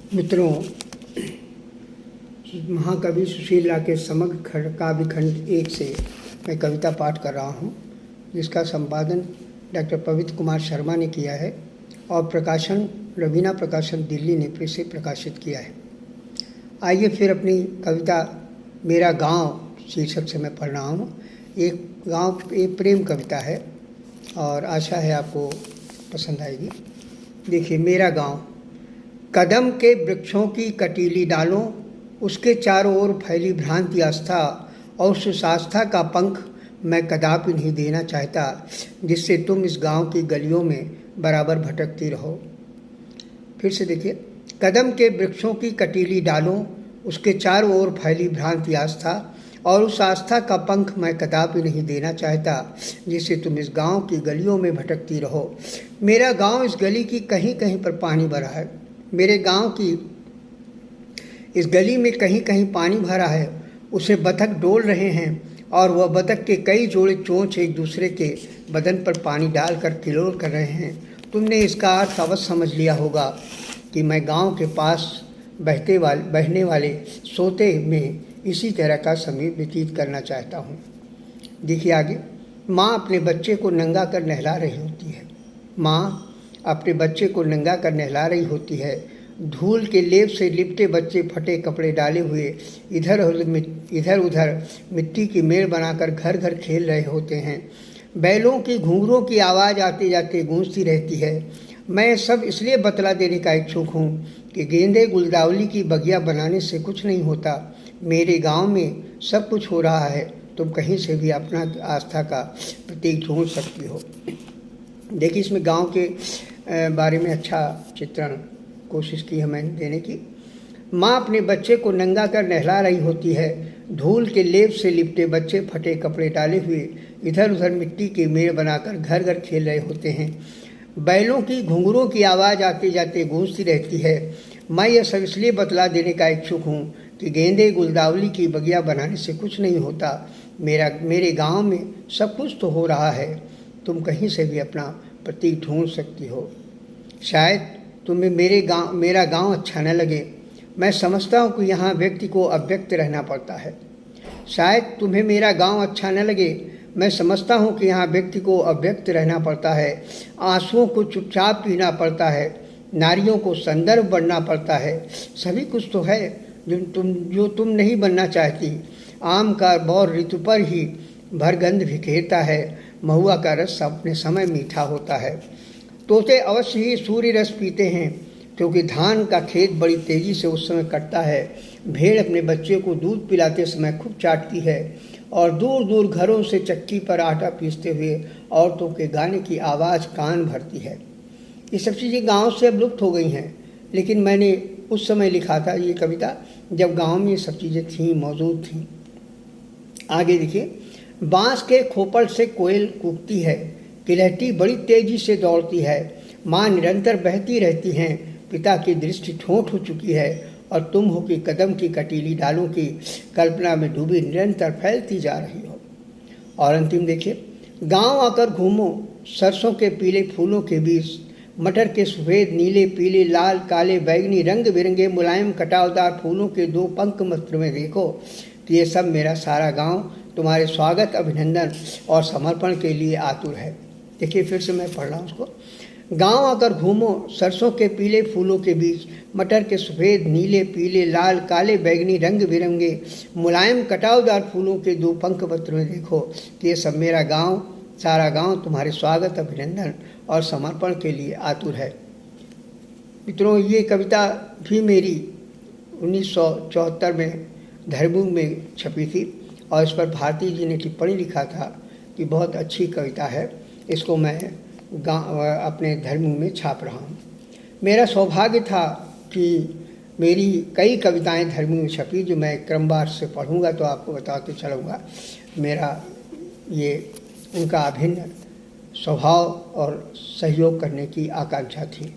मित्रों, महाकवि सुशील ला के समग्र काव्य खंड 1 से मैं कविता पाठ कर रहा हूँ, जिसका संपादन डॉक्टर पवित्र कुमार शर्मा ने किया है और प्रकाशन रवीना प्रकाशन दिल्ली ने फिर से प्रकाशित किया है। आइए फिर अपनी कविता मेरा गांव शीर्षक से मैं पढ़ रहा हूँ। एक प्रेम कविता है और आशा है आपको पसंद आएगी। देखिए, मेरा गांव। कदम के वृक्षों की कटीली डालों, उसके चारों ओर फैली भ्रांति आस्था, और उस आस्था का पंख मैं कदापि नहीं देना चाहता, जिससे तुम इस गांव की गलियों में बराबर भटकती रहो। फिर से देखिए, कदम के वृक्षों की कटीली डालों, उसके चारों ओर फैली भ्रांति आस्था, और उस आस्था का पंख मैं कदापि नहीं देना चाहता, जिससे तुम इस गांव की गलियों में भटकती रहो। मेरा गांव इस गली की कहीं कहीं पर पानी भरा है। मेरे गांव की इस गली में कहीं कहीं पानी भरा है। उसे बतख डोल रहे हैं और वह बतख के कई जोड़े चोंच एक दूसरे के बदन पर पानी डालकर किलोल कर रहे हैं। तुमने इसका अर्थ अवश्य समझ लिया होगा कि मैं गांव के पास बहने वाले सोते में इसी तरह का समय व्यतीत करना चाहता हूँ। देखिए आगे, माँ अपने बच्चे को नंगा कर नहला रही होती है। माँ अपने बच्चे को नंगा कर नहला रही होती है। धूल के लेप से लिपटे बच्चे फटे कपड़े डाले हुए इधर उधर मिट्टी की मेड़ बनाकर घर घर खेल रहे होते हैं। बैलों की घुंघरों की आवाज़ आते जाते गूंजती रहती है। मैं सब इसलिए बतला देने का इच्छुक हूँ कि गेंदे गुलदावली की बगिया बनाने से कुछ नहीं होता। मेरे गांव में सब कुछ हो रहा है। तुम कहीं से भी अपना आस्था का प्रतीक ढूंढ सकती हो। देखिए, इसमें गांव के बारे में अच्छा चित्रण कोशिश की है मैंने देने की। माँ अपने बच्चे को नंगा कर नहला रही होती है। धूल के लेप से लिपटे बच्चे फटे कपड़े डाले हुए इधर उधर मिट्टी के मेड़ बनाकर घर घर खेल रहे होते हैं। बैलों की घुंघरों की आवाज़ आते जाते गूंजती रहती है। मैं यह सब इसलिए बतला देने का इच्छुक हूँ कि गेंदे गुलदावली की बगिया बनाने से कुछ नहीं होता। मेरे गांव में सब कुछ तो हो रहा है। तुम कहीं से भी अपना प्रतीक ढूंढ सकती हो। शायद तुम्हें मेरा गांव अच्छा न लगे। मैं समझता हूँ कि यहाँ व्यक्ति को अव्यक्त रहना पड़ता है। शायद तुम्हें मेरा गांव अच्छा न लगे। मैं समझता हूँ कि यहाँ व्यक्ति को अव्यक्त रहना पड़ता है। आंसुओं को चुपचाप पीना पड़ता है। नारियों को संदर्भ बनना पड़ता है। सभी कुछ तो है जो तुम नहीं बनना चाहती। आम का बौर ऋतु पर ही भरगंध बिखेरता है। महुआ का रस अपने समय मीठा होता है। तोते अवश्य ही सूर्य रस पीते हैं, क्योंकि धान का खेत बड़ी तेजी से उस समय कटता है। भेड़ अपने बच्चे को दूध पिलाते समय खूब चाटती है और दूर दूर घरों से चक्की पर आटा पीसते हुए औरतों के गाने की आवाज़ कान भरती है। ये सब चीज़ें गांव से अब लुप्त हो गई हैं, लेकिन मैंने उस समय लिखा था ये कविता जब गांव में ये सब चीज़ें मौजूद थीं। आगे देखिए, बांस के खोपड़ से कोयल कूकती है। गिलहटी बड़ी तेजी से दौड़ती है। माँ निरंतर बहती रहती हैं। पिता की दृष्टि ठोंठ हो चुकी है और तुम हो कि कदम की कटीली डालों की कल्पना में डूबी निरंतर फैलती जा रही हो। और अंतिम देखिए, गांव आकर घूमो, सरसों के पीले फूलों के बीच, मटर के सफ़ेद नीले पीले लाल काले बैगनी रंग बिरंगे मुलायम कटावदार फूलों के 2 पंख मात्र में देखो कि ये सब मेरा सारा गांव तुम्हारे स्वागत, अभिनंदन और समर्पण के लिए आतुर है। देखिए, फिर से मैं पढ़ रहा हूँ उसको। गांव आकर घूमो, सरसों के पीले फूलों के बीच, मटर के सफ़ेद नीले पीले लाल काले बैगनी रंग बिरंगे मुलायम कटावदार फूलों के 2 पंख मात्र में देखो कि ये सब मेरा गांव, सारा गांव तुम्हारे स्वागत, अभिनंदन और समर्पण के लिए आतुर है। मित्रों, ये कविता भी मेरी 1974 में धर्मयुग में छपी थी और इस पर भारती जी ने टिप्पणी लिखा था कि बहुत अच्छी कविता है। इसको मैं अपने धर्मयुग में छाप रहा हूँ। मेरा सौभाग्य था कि मेरी कई कविताएं धर्मयुग में छपी, जो मैं क्रमवार से पढ़ूंगा तो आपको बताते चलूँगा। मेरा ये उनका अभिन्न स्वभाव और सहयोग करने की आकांक्षा थी।